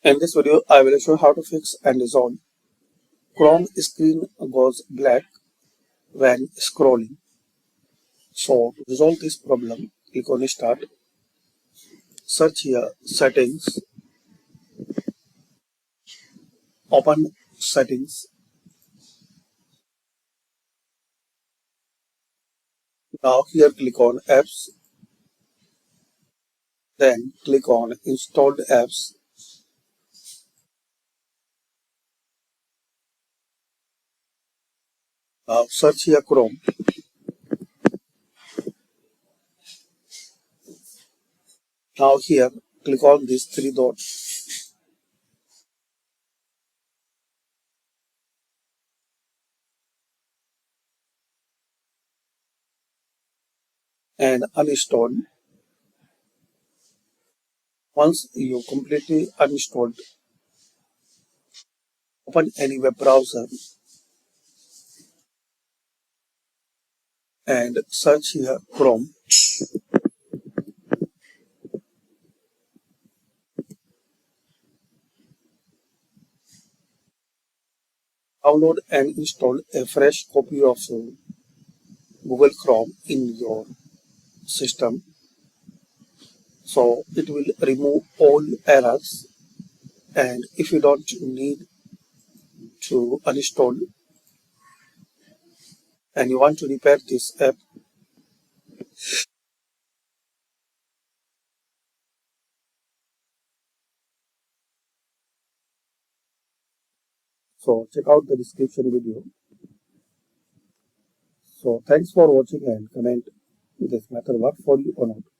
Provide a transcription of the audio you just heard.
In this video, I will show how to fix and resolve Chrome screen goes black when scrolling. So to resolve this problem, click on Start, search here Settings, open Settings. Now here click on Apps, then click on Installed Apps. Now search here Chrome. Now here click on these three dots. And uninstall. Once you completely uninstalled, open any web browser and search here Chrome. Download and install a fresh copy of Google Chrome in your system. So it will remove all errors, and if you don't need to uninstall and you want to repair this app, so check out the description video. So thanks for watching and comment this method work for you or not.